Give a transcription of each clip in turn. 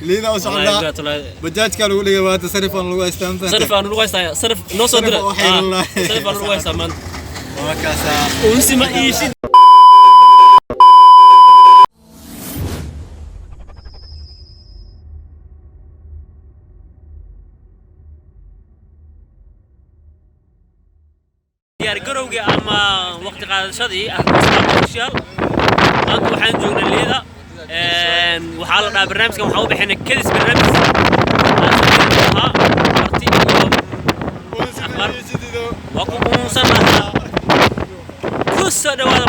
liida oo socda bajaajka lagu dhigay waa tasarifan lagu isticmaalo sarifan lagu isticmaalo sarif noo soo diray sarifan lagu isticmaalo waa kaasa oo sima iishi diyaar garowga ama waqti qaadashadii social maanta waxaan joognaa liida waxaa la dhahaa barnaamijkan waxaa u bixinay kadis barnaamij waa ku quunsan kusoo dhawaada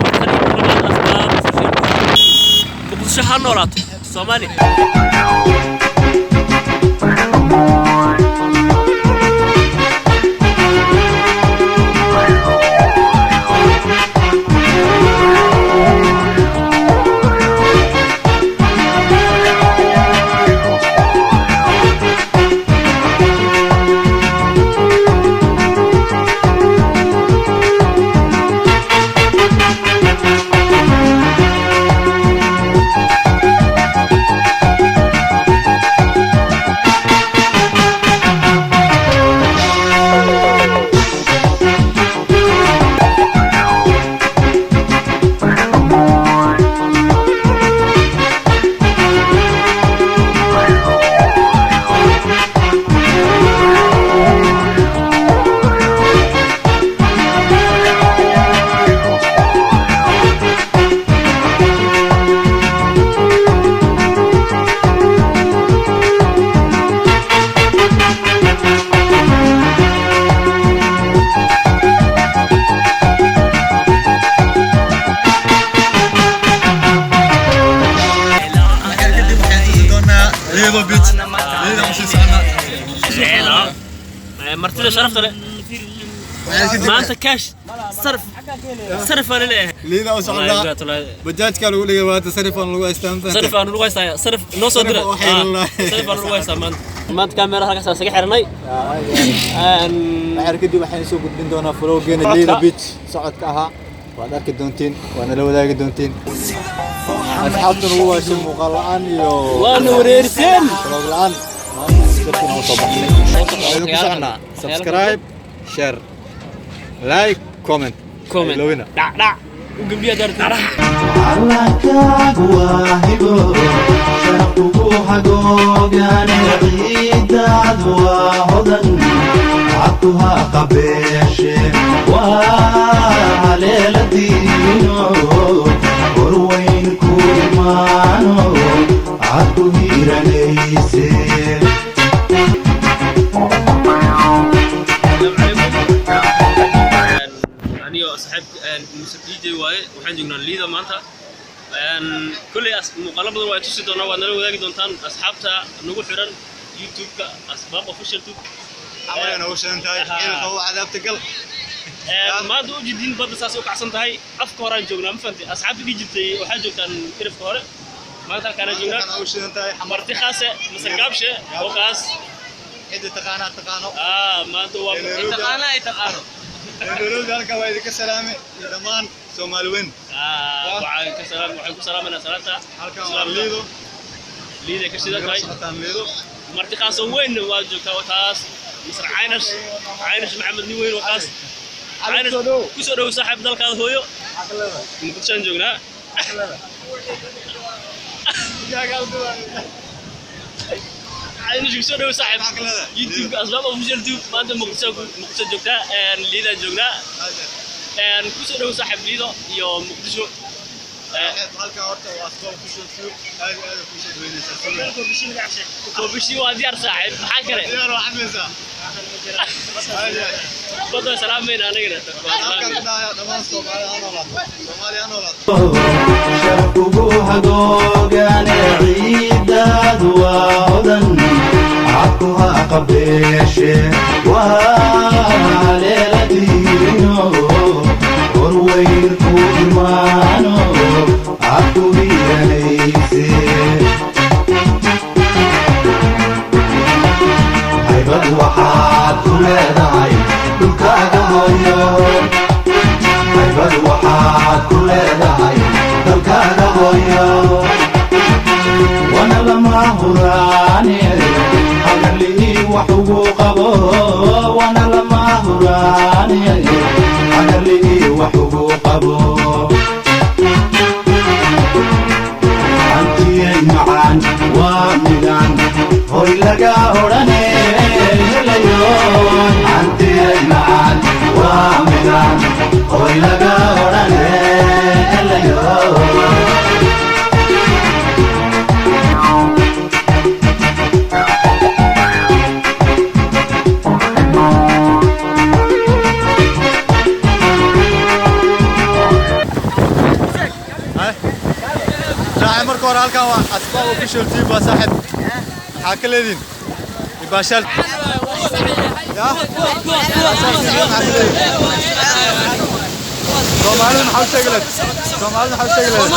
muqdisho ha noolaato Soomaali Liido beach Liido مش سنة لا مرتبة شرفت له ما أنت كاش صرف ولا لا Liido oo socda bajaajka lagu dhigay waa tasarifan lagu isticmaalo sarifan lagu isticmaalo sarif noo soo diray sarifan lagu isticmaalo maanta kaamera halkaas saga xirnay waxaan kadib waxaan soo gudbin doonaa vloggeena Liido beach socodka ahaa waad arki doontiin waana la wadaagi doontiin asxaabtuna ugu waashay muuqaal la'aan iyo waana wareersan vlog la'aan maanta oo soo baxnay subscribe share like comment lowina dhac ugambiya darta علىك واهبو شرقو حقوق يعني عيد عدوى هدن عطها قبيش وعليل دينو وروين كورمانو عدو هيرانيسي صاحب المسجد واي وحين جونا ليدا مانتا كل مقالة بدر واي تشي دونا وانا لو ذاك دونتان أصحابها نقول حرن يوتيوب كأسباب أوفيشال توب عمرنا وش أنت إيه هو عذاب تقل ما دو جدين بدر ساسو كعسن تهاي أفكار جونا مفهمتي أصحابي دي جبتي وحين جوتان كيف كاره ما ترى كان جونا وش أنت مرتي خاصة مسكابش أو خاص إذا تقانو ما دو تقانا يتقانو نقول ذلك ويدك السلام دمان سومالوين وعليكم السلام وعليكم السلام أنا سلامتها سلام ليدو ليدو كشيدة كاي ليدو مرتي خاصة وين واجو كوتاس مصر عينش محمد نوين وقاس عينش كسر صاحب ذلك هذا هو مكتشان جونا عينش كسر صاحب يوتيوب أسباب أوفيشال توب ما أنت مكتشان جونا ليدا جونا كسر صاحب ليدا يوم مكتشو halka horta waa soo kusoo aad kusoo weynaysaa كوبشي واديار صاحب حاجة diyaar waa xameysa بدو سلام من أنا كده dhamaan Soomaali aan walaad شرقو حقوق يعني عيد عدوى هدن عطها قبيش وعليل دينو وروين كورمانو عطو هيرانيسي هيبد وحاد كلها دلكاga hooyo haybad waxaad ku leedahay dalkaaga hooyo wana lama huraa huraane hagarli wax ugu qabo wana lama huraane hagarli wax ugu qabo antiyay macaan waa midaan hoy laga odhane helayo antiyay macaan waa midaan hoy laga odhane helayo مركور هالكا أسباب وفيشل تيم وصاحب حاكي لدين يباشل يا سومالين حاول شغلت سومالين حاول شغلت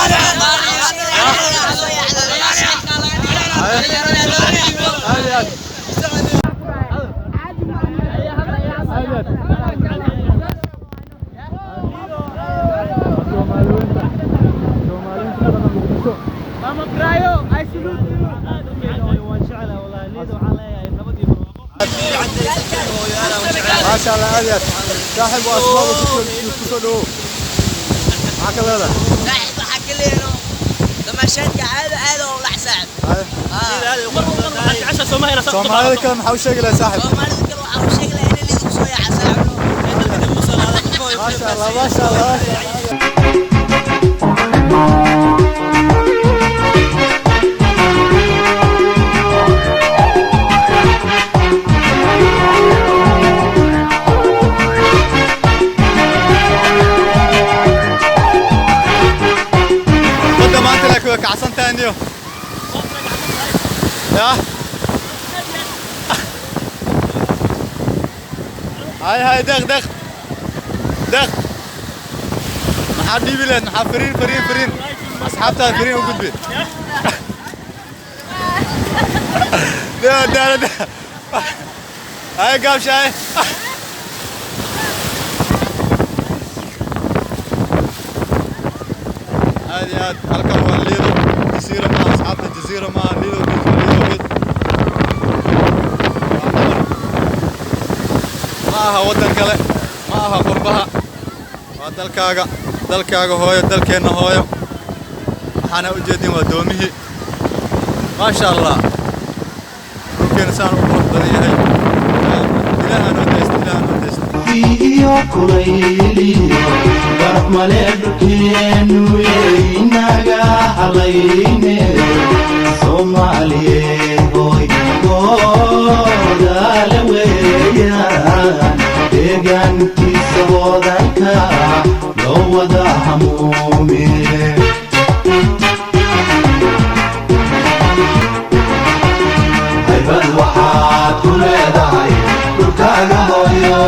Mama Brayo, I salute you. ما شاء الله عادي صاحب واسباب وكسر معك هذا صاحب حكي لي انه لما شد هذا والله حساب هذا 10 سومالي سومالي كان حاول شغله يا صاحب سومالي كانوا حاول شغله هنا اللي يدوسوا يا حساب ما شاء الله ما شاء الله كعسان تانيو يا هاي دغ محدي بلاد محفرين فرين اصحابتها فرين وقد بيت ده هاي قام شاي هذه هالكم والليدو جزيرة مع أصحاب الجزيرة مع ليدو معها ودن كله معها قربها ودلكاغا هويو دلكينا هويو waxaana u jeedin waa doomihii ما شاء الله ممكن سان ugu badan yahay ilaaha noo deesto iyo kulayliyo baraf male dhulkeenu inaga halayne Soomaaliyeed hoy goodale weeyaan deegaankiisa wadanka loo wada hamuume haybad waxaad ku leedahay dhulkaaga hooyo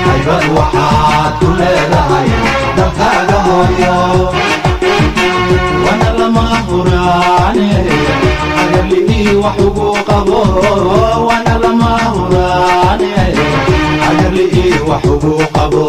haybad waxaad ku leedahay dalkaaga hooyo wana lama huraane hagarligii wax ugu qabo wana lama huraane hagarligii wax ugu qabo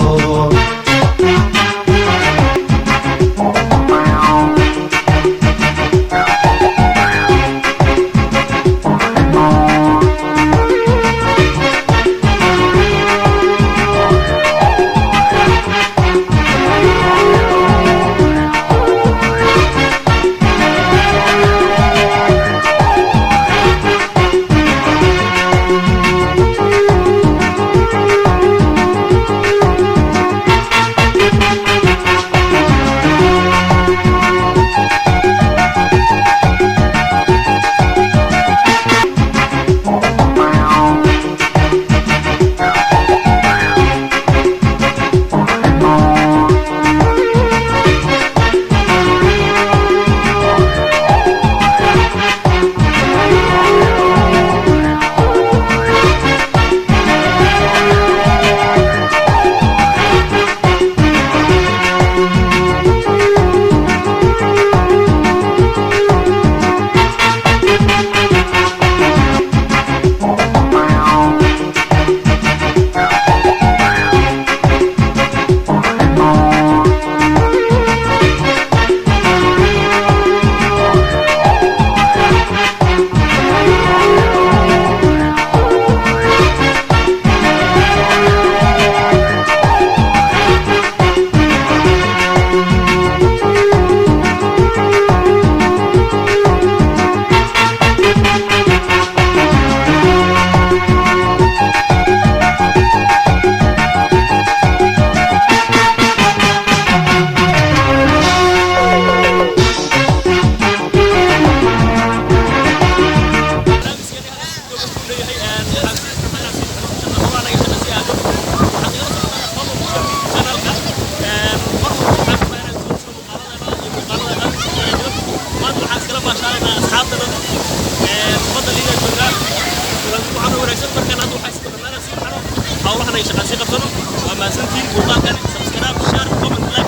حاولنا يشقاسي قبطنا وما سنتين وقال كان سبسكرايب شير كومنت لايك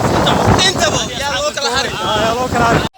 انتبه يا لو كلا حرب يا لو كان